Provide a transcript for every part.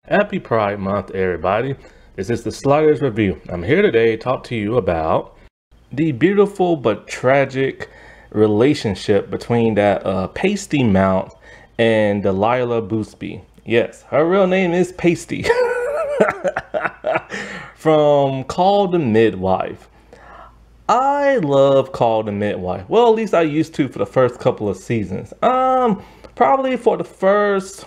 Happy Pride Month, everybody. This is the Sliders Review. I'm here today to talk to you about the beautiful but tragic relationship between that Pasty Mount and Delilah Boothby. Yes, her real name is Pasty. From Call the Midwife. I love Call the Midwife. Well, at least I used to for the first couple of seasons. Probably for the first,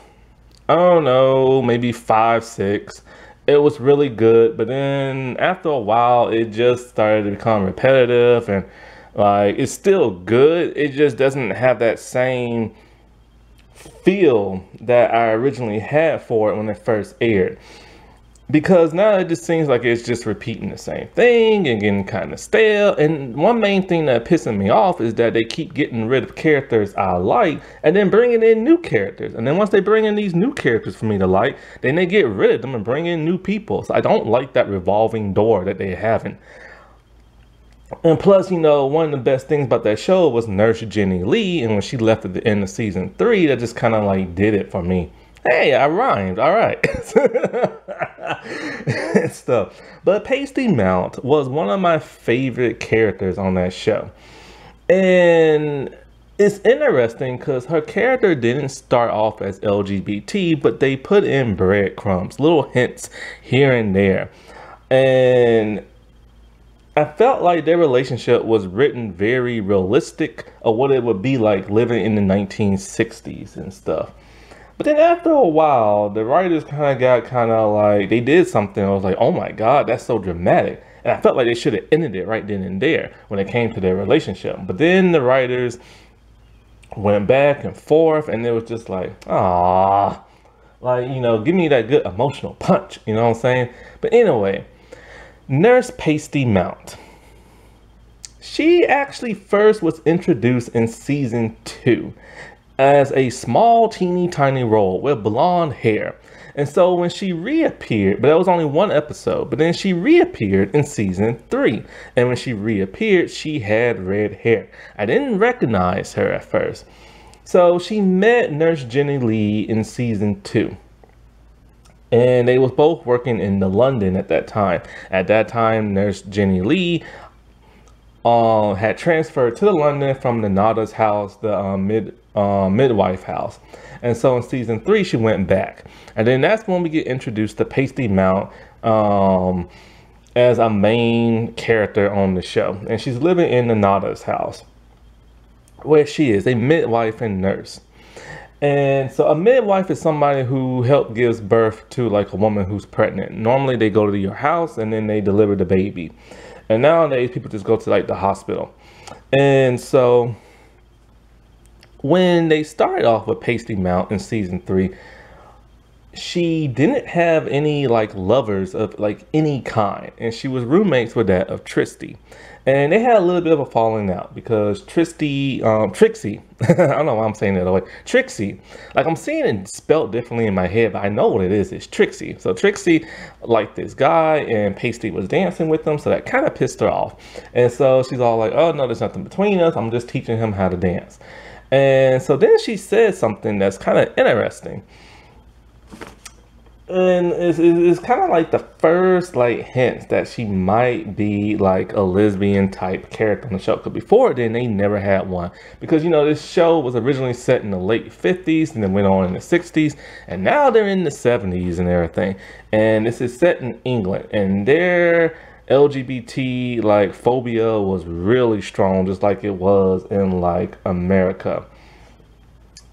I don't know, maybe 5, 6. It was really good, but then after a while, it just started to become repetitive, and like it's still good. It just doesn't have that same feel that I originally had for it when it first aired. Because now it just seems like it's just repeating the same thing and getting kind of stale. And one main thing that pissing me off is that they keep getting rid of characters I like and then bringing in new characters. And then once they bring in these new characters for me to like, then they get rid of them and bring in new people. So I don't like that revolving door that they're having. And plus, one of the best things about that show was Nurse Jenny Lee. And when she left at the end of season 3, that just kind of like did it for me. Hey, I rhymed. All right. And stuff. But Pasty Mount was one of my favorite characters on that show. And it's interesting because her character didn't start off as LGBT, but they put in breadcrumbs, little hints here and there. And I felt like their relationship was written very realistic of what it would be like living in the 1960s and stuff. But then after a while, the writers kind of like, they did something. I was like, oh my God, that's so dramatic. And I felt like they should have ended it right then and there when it came to their relationship. But then the writers went back and forth, and it was just like, ah, like, give me that good emotional punch. You know what I'm saying? But anyway, Nurse Pasty Mount. She actually first was introduced in season 2. As a small, teeny tiny role with blonde hair. And so when she reappeared, but that was only one episode, but then she reappeared in season 3. And when she reappeared, she had red hair. I didn't recognize her at first. So she met Nurse Jenny Lee in season 2. And they was both working in the London at that time. At that time, Nurse Jenny Lee had transferred to the London from the Nada's house, the midwife house. And so in season 3 she went back, and then that's when we get introduced to Pasty Mount as a main character on the show. And she's living in the Nada's house, where she is a midwife and nurse. And so a midwife is somebody who helps gives birth to like a woman who's pregnant. Normally they go to your house and then they deliver the baby. And nowadays people just go to like the hospital. And so when they started off with Pasty Mount in season 3, she didn't have any like lovers of like any kind, and she was roommates with that of Tristy. And they had a little bit of a falling out because Trixie, I don't know why I'm saying that way. Trixie, like I'm seeing it spelled differently in my head, but I know what it is. It's Trixie. So Trixie liked this guy, and Pasty was dancing with him, so that kind of pissed her off. And so she's all like, oh no, there's nothing between us. I'm just teaching him how to dance. And so then she said something that's kind of interesting. And it's kind of like the first like hints that she might be like a lesbian type character on the show. Because before then, they never had one. Because, this show was originally set in the late 50s and then went on in the 60s. And now they're in the 70s and everything. And this is set in England. And their LGBT like phobia was really strong, just like it was in like America.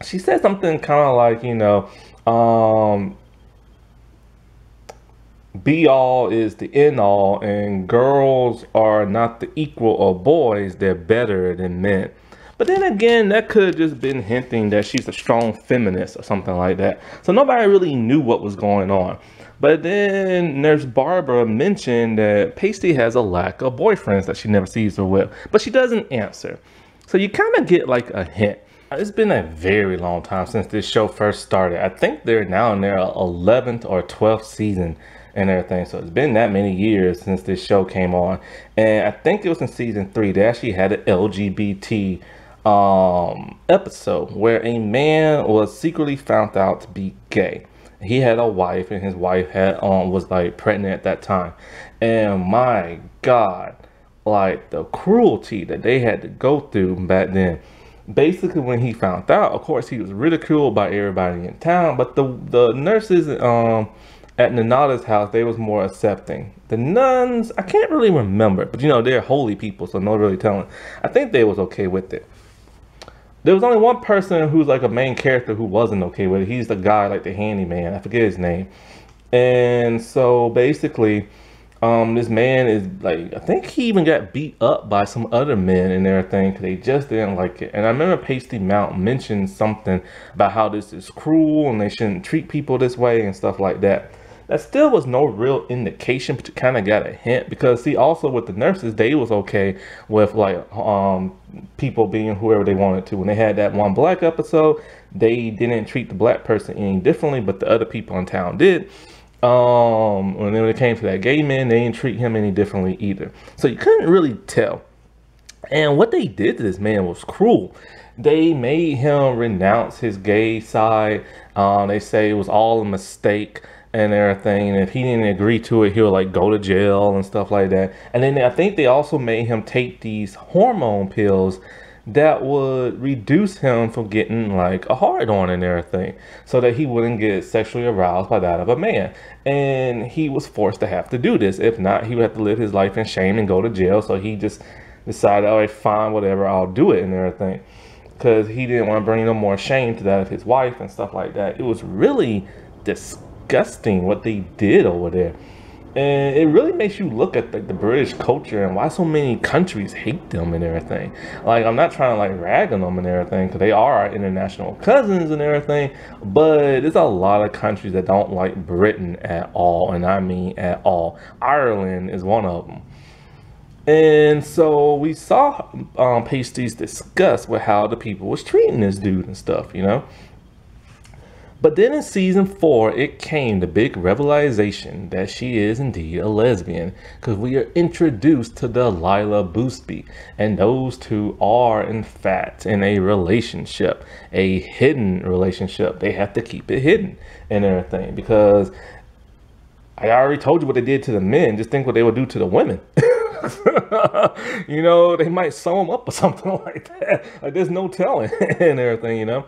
She said something kind of like, be all is the end all, and girls are not the equal of boys, they're better than men. But then again, that could have just been hinting that she's a strong feminist or something like that. So nobody really knew what was going on. But then Nurse Barbara mentioned that Pasty has a lack of boyfriends that she never sees her with, but she doesn't answer. So you kind of get like a hint. It's been a very long time since this show first started. I think they're now in their 11th or 12th season and everything. So it's been that many years since this show came on. And I think it was in season 3 they actually had an LGBT episode where a man was secretly found out to be gay. He had a wife, and his wife had was like pregnant at that time. And my God, like the cruelty that they had to go through back then. Basically, when he found out, of course, he was ridiculed by everybody in town. But the nurses at Nanada's house, they was more accepting. The nuns, I can't really remember, but you know, they're holy people, so no really telling. I think they was okay with it. There was only one person who's like a main character who wasn't okay with it. He's the guy, like the handyman. I forget his name. And so basically, this man is like, I think he even got beat up by some other men and everything because they just didn't like it. And I remember Pasty Mount mentioned something about how this is cruel and they shouldn't treat people this way and stuff like that. That still was no real indication, but you kind of got a hint because see, also with the nurses, they was okay with like people being whoever they wanted to. When they had that one black episode, they didn't treat the black person any differently, but the other people in town did. And then when it came to that gay man, they didn't treat him any differently either. So you couldn't really tell. And what they did to this man was cruel. They made him renounce his gay side. They say it was all a mistake and everything, and if he didn't agree to it, he'll like go to jail and stuff like that. And then I think they also made him take these hormone pills that would reduce him from getting like a hard on and everything, so that he wouldn't get sexually aroused by that of a man. And he was forced to have to do this. If not, he would have to live his life in shame and go to jail. So he just decided, all right, fine, whatever, I'll do it and everything, because he didn't want to bring no more shame to that of his wife and stuff like that. It was really disgusting what they did over there, and it really makes you look at like the British culture and why so many countries hate them and everything. Like, I'm not trying to like rag on them and everything, because they are our international cousins and everything, but there's a lot of countries that don't like Britain at all, and I mean at all. Ireland is one of them. And so we saw Pasty's disgust with how the people was treating this dude and stuff, you know. But then in season 4, it came the big revelation that she is indeed a lesbian, because we are introduced to Delilah Boosby, and those two are in fact in a relationship, a hidden relationship. They have to keep it hidden and everything, because I already told you what they did to the men. Just think what they would do to the women. You know, they might sew them up or something like that. Like, there's no telling and everything, you know.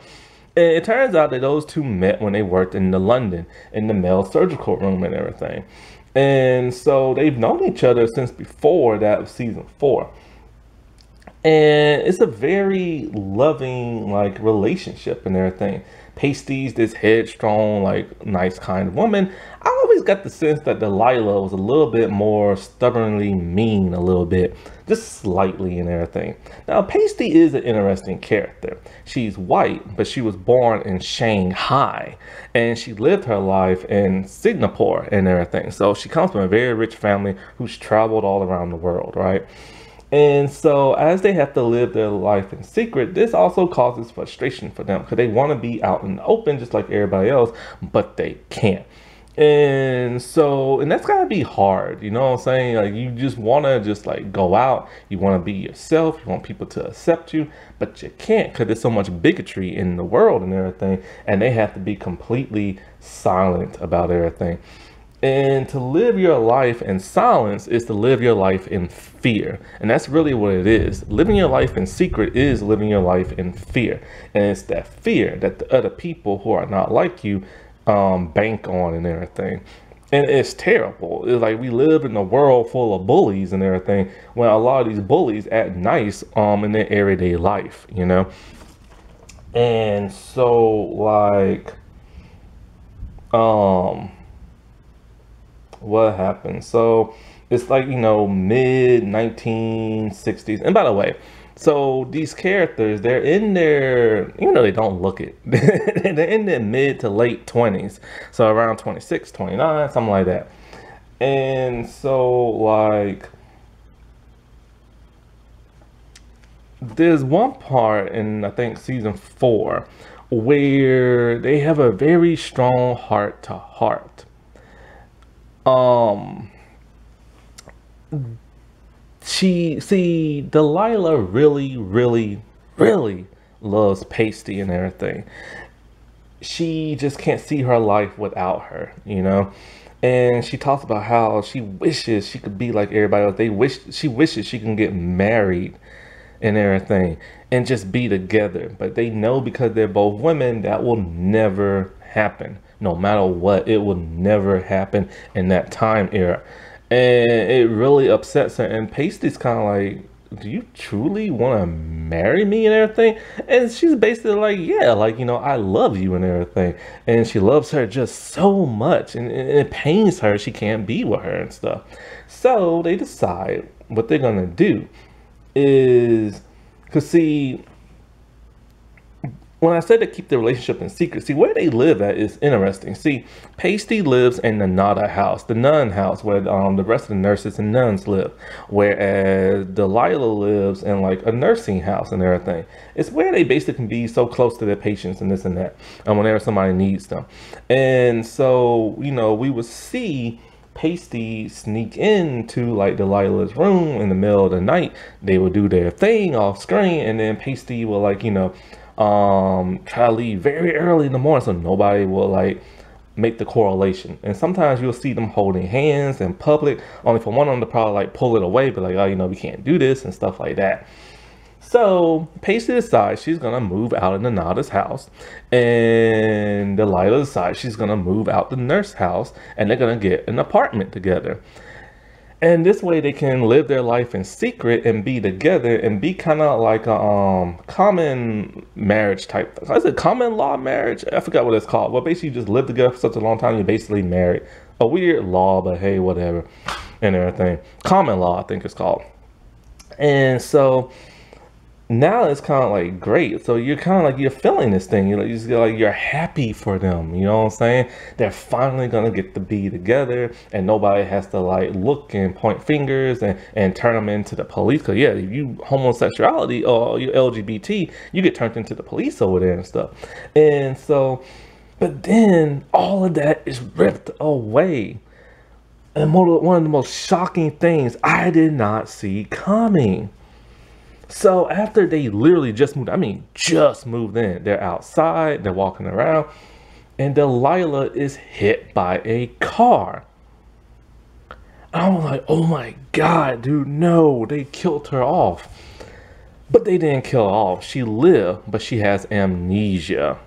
And it turns out that those two met when they worked in London, in the male surgical room and everything. And so they've known each other since before that of season 4. And it's a very loving, like, relationship and everything. Pasty's this headstrong, like, nice kind of woman. I always got the sense that Delilah was a little bit more stubbornly mean, a little bit, just slightly and everything. Now, Pasty is an interesting character. She's white, but she was born in Shanghai, and she lived her life in Singapore and everything. So she comes from a very rich family who's traveled all around the world, right? And so as they have to live their life in secret, this also causes frustration for them, because they want to be out in the open just like everybody else, but they can't. And so, and that's gotta be hard, you know what I'm saying? Like, you just want to just like go out, you want to be yourself, you want people to accept you, but you can't, because there's so much bigotry in the world and everything, and they have to be completely silent about everything. And to live your life in silence is to live your life in fear. And that's really what it is. Living your life in secret is living your life in fear. And it's that fear that the other people who are not like you bank on and everything. And it's terrible. It's like we live in a world full of bullies and everything, when a lot of these bullies act nice in their everyday life, you know? And so, like, what happened? So it's like, you know, mid 1960s. And by the way, so these characters, they're in their, even though they don't look it, they're in their mid to late 20s. So around 26, 29, something like that. And so, like, there's one part in, I think, season 4 where they have a very strong heart to heart. Delilah really loves Pasty and everything. she just can't see her life without her, you know? And she talks about how she wishes she could be like everybody else. She wishes she can get married and everything and just be together. But they know because they're both women that will never happen. No matter what, it will never happen in that time era. And it really upsets her. And Paisley's kind of like, do you truly want to marry me and everything? And she's basically like, yeah, like, you know, I love you and everything. And she loves her just so much. And it pains her she can't be with her and stuff. So they decide what they're going to do is, because see, when I said to keep the relationship in secret, see, where they live at is interesting. See, Pasty lives in the Nada house, the nun house, where the rest of the nurses and nuns live. Whereas Delilah lives in like a nursing house and everything. It's where they basically can be so close to their patients and this and that, and whenever somebody needs them. And so, you know, we would see Pasty sneak into like Delilah's room in the middle of the night. They would do their thing off screen, and then Pasty will, like, you know, try to leave very early in the morning so nobody will like make the correlation. And sometimes you'll see them holding hands in public, only for one of them to probably like pull it away, but like, oh, you know, we can't do this and stuff like that. So Pacey decides she's gonna move out of Nada's house, and Delilah decides she's gonna move out the nurse house, and they're gonna get an apartment together. And this way they can live their life in secret and be together and be kind of like a common marriage type. Is it common law marriage? I forgot what it's called. Well, basically you just live together for such a long time, you're basically married. A weird law, but hey, whatever, and everything. Common law, I think it's called. And so now it's kind of like great. So you're kind of like, you're feeling this thing. You're like, you're happy for them. You know what I'm saying? They're finally going to get to be together, and nobody has to like look and point fingers and turn them into the police. Cause yeah, if you homosexuality or you LGBT, you get turned into the police over there and stuff. And so, but then all of that is ripped away. And one of the most shocking things I did not see coming. So after they literally just moved, I mean, just moved in, they're outside, they're walking around, and Delilah is hit by a car. I was like, oh my God, dude, no, they killed her off. But they didn't kill her off. She lived, but she has amnesia.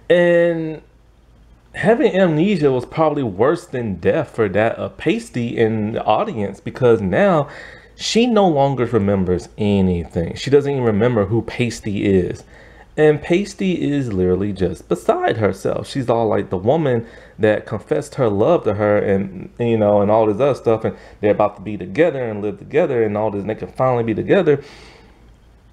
And having amnesia was probably worse than death for that Pasty in the audience, because now she no longer remembers anything. She doesn't even remember who Pasty is. And Pasty is literally just beside herself. She's all like the woman that confessed her love to her, and you know, and all this other stuff, and they're about to be together and live together and all this, and they can finally be together.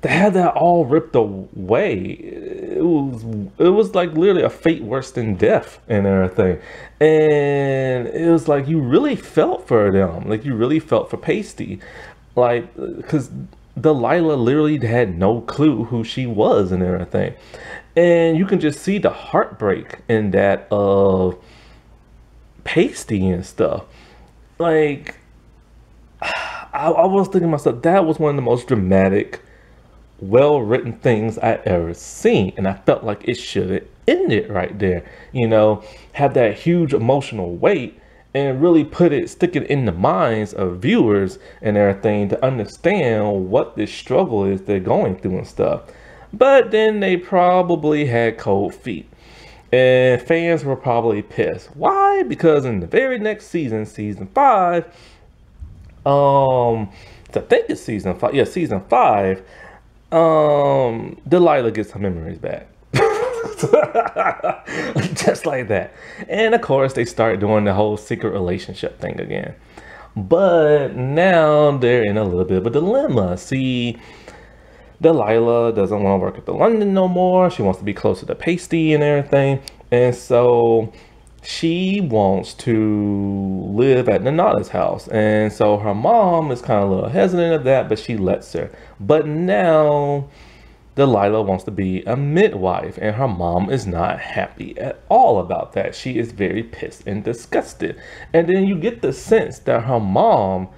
To have that all ripped away, it was like literally a fate worse than death and everything. And it was like you really felt for them, like you really felt for Pasty. Like, because Delilah literally had no clue who she was and everything. And you can just see the heartbreak in that of Pasty and stuff. Like, I was thinking to myself, that was one of the most dramatic, well-written things I ever seen. And I felt like it should have ended right there. You know, have that huge emotional weight, and really stick it in the minds of viewers and everything to understand what this struggle is they're going through and stuff. But then they probably had cold feet, and fans were probably pissed. Why? Because in the very next season, season 5, I think it's season 5. Yeah, season 5. Delilah gets her memories back. Just like that. And of course they start doing the whole secret relationship thing again. But now they're in a little bit of a dilemma. See, Delilah doesn't want to work at the London no more. She wants to be closer to Pasty and everything. And so she wants to live at Nana's house. And so her mom is kind of a little hesitant of that, but she lets her. But now Delilah wants to be a midwife, and her mom is not happy at all about that. She is very pissed and disgusted. And then you get the sense that her mom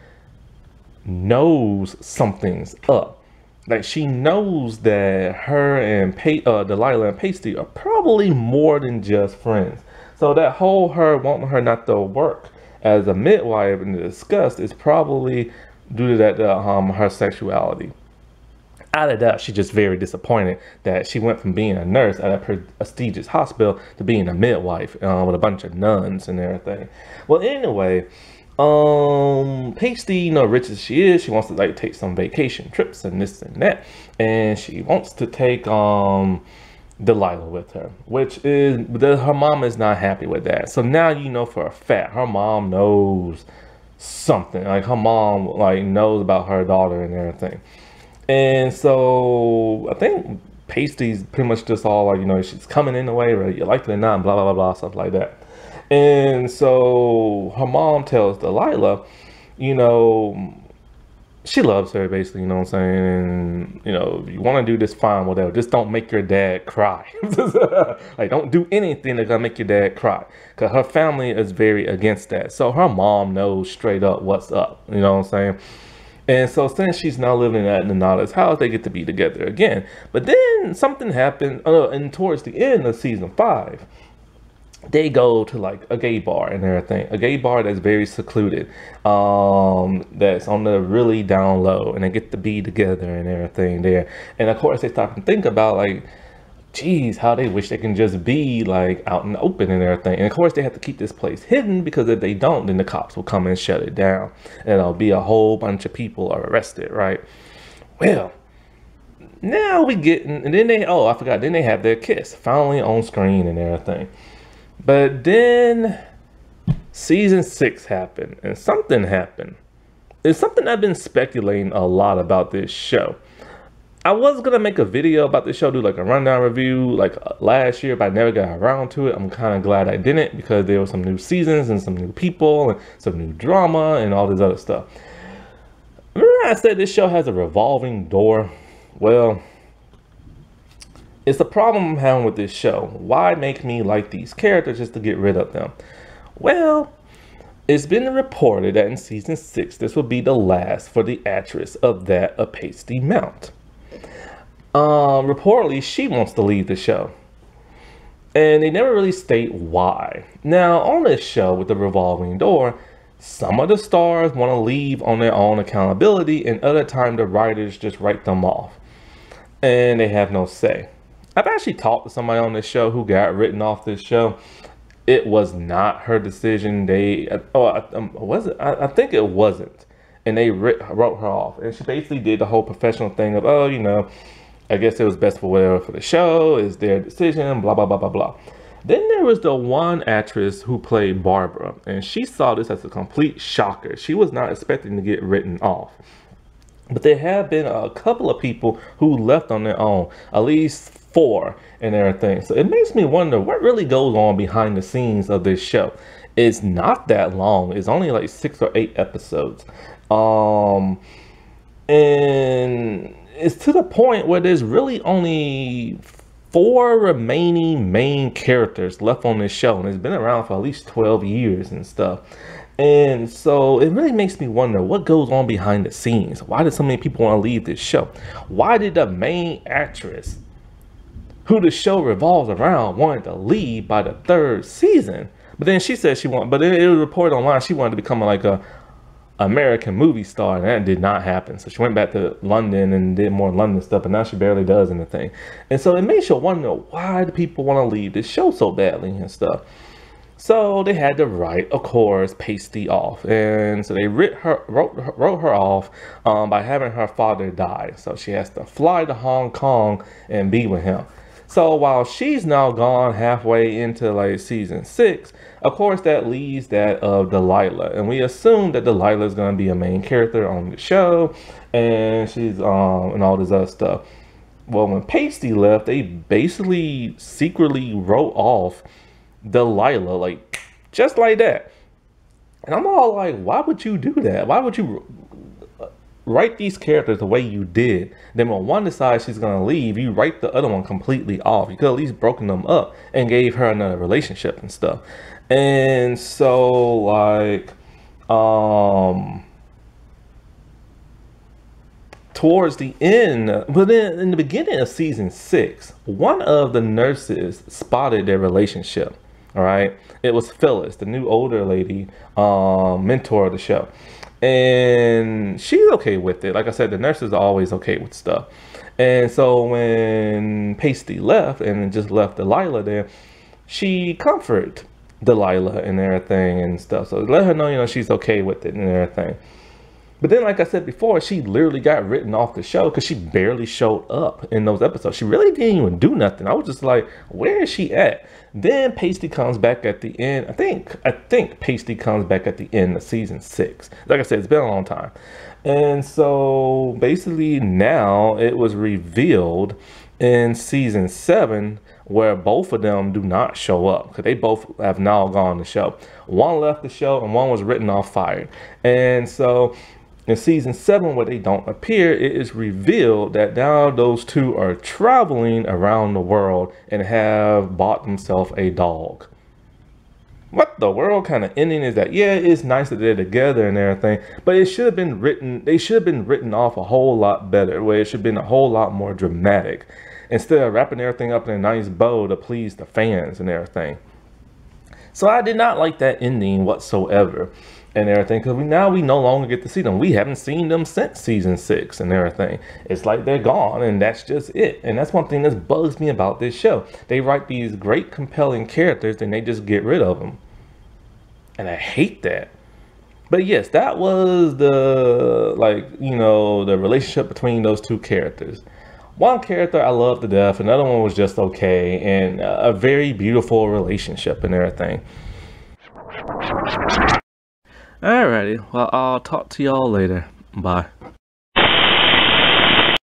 knows something's up. Like, she knows that her and Delilah and Pasty are probably more than just friends. So that whole her wanting her not to work as a midwife and the disgust is probably due to that her sexuality. Out of that, she's just very disappointed that she went from being a nurse at a prestigious hospital to being a midwife with a bunch of nuns and everything. Well, anyway, Pasty, you know, rich as she is, she wants to like take some vacation trips and this and that, and she wants to take Delilah with her, which is her mom is not happy with that. So now you know for a fact her mom knows something. Like, her mom like knows about her daughter and everything. And so I think Pasty's pretty much just all like, you know, she's coming in the way, right? You like it or not, blah, blah, blah, blah, stuff like that. And so her mom tells Delilah, you know, she loves her basically, you know what I'm saying? And, you know, if you want to do this, fine, whatever. Just don't make your dad cry. Like, don't do anything that's going to make your dad cry. Because her family is very against that. So her mom knows straight up what's up, you know what I'm saying? And so since she's now living at Nanada's house, they get to be together again. But then something happened, and towards the end of season 5, they go to like a gay bar and everything. A gay bar that's very secluded, that's on the really down low, and they get to be together and everything there. And of course they start to think about like, geez, how they wish they can just be like out in the open and everything. And of course they have to keep this place hidden, because if they don't, then the cops will come and shut it down, and there'll be a whole bunch of people arrested, right? Well, now we get, and then they, oh, I forgot, then they have their kiss finally on screen and everything. But then season 6 happened, and something happened. It's something I've been speculating a lot about this show. I was gonna make a video about this show, do like a rundown review like last year, but I never got around to it. I'm kind of glad I didn't, because there were some new seasons and some new people and some new drama and all this other stuff. Remember I said this show has a revolving door? Well, it's the problem I'm having with this show. Why make me like these characters just to get rid of them? Well, it's been reported that in season 6, this will be the last for the actress of that of Pasty Mount. Reportedly, she wants to leave the show, and they never really state why. Now, on this show with the revolving door, some of the stars want to leave on their own accountability, and other time the writers just write them off, and they have no say. I've actually talked to somebody on this show who got written off this show. It was not her decision. Was it? I think it wasn't, and they wrote her off, and she basically did the whole professional thing of, oh, you know, I guess it was best for whatever for the show, is their decision, blah, blah, blah, blah, blah. Then there was the one actress who played Barbara, and she saw this as a complete shocker. She was not expecting to get written off. But there have been a couple of people who left on their own, at least 4 and everything. So it makes me wonder what really goes on behind the scenes of this show. It's not that long. It's only like 6 or 8 episodes. And it's to the point where there's really only 4 remaining main characters left on this show, and it's been around for at least 12 years and stuff. And so it really makes me wonder what goes on behind the scenes. Why did so many people want to leave this show? Why did the main actress, who the show revolves around, wanted to leave by the 3rd season? But then she said she wanted, but it was reported online she wanted to become like a American movie star, and that did not happen. So she went back to London and did more London stuff, but now she barely does anything. And so it makes you wonder, why do people want to leave this show so badly and stuff? So they had to write, of course, Pasty off, and so they wrote her off by having her father die. So she has to fly to Hong Kong and be with him. So while she's now gone halfway into like season 6, of course that leaves that of Delilah, and we assume that Delilah is going to be a main character on the show, and she's and all this other stuff. Well, when Pasty left, they basically secretly wrote off Delilah, like just like that. And I'm all like, why would you do that? Why would you write these characters the way you did? Then when one decides she's gonna leave, you write the other one completely off. You could at least broken them up and gave her another relationship and stuff. And so like towards the end, but then in the beginning of season 6, one of the nurses spotted their relationship. All right, it was Phyllis, the new older lady, mentor of the show, and she's okay with it. Like I said, the nurses are always okay with stuff. And so when Pasty left and just left Delilah there, she comforted Delilah and everything and stuff. So let her know, you know, she's okay with it and everything. But then, like I said before, she literally got written off the show because she barely showed up in those episodes. She really didn't even do nothing. I was just like, where is she at? Then Pasty comes back at the end. I think Pasty comes back at the end of season 6. Like I said, it's been a long time. And so basically now it was revealed in season 7 where both of them do not show up because they both have now gone the show. One left the show and one was written off, fired. And so in season 7, where they don't appear, it is revealed that now those two are traveling around the world and have bought themselves a dog. What the world kind of ending is that? Yeah, it's nice that they're together and everything, but it should have been written, they should have been written off a whole lot better, where it should have been a whole lot more dramatic, instead of wrapping everything up in a nice bow to please the fans and everything. So I did not like that ending whatsoever and everything, because now we no longer get to see them. We haven't seen them since season 6 and everything. It's like they're gone and that's just it. And that's one thing that bugs me about this show. They write these great compelling characters and they just get rid of them, and I hate that. But yes, that was the, like, you know, the relationship between those two characters. One character I loved to death, another one was just okay, and a very beautiful relationship and everything. Alrighty, well, I'll talk to y'all later. Bye.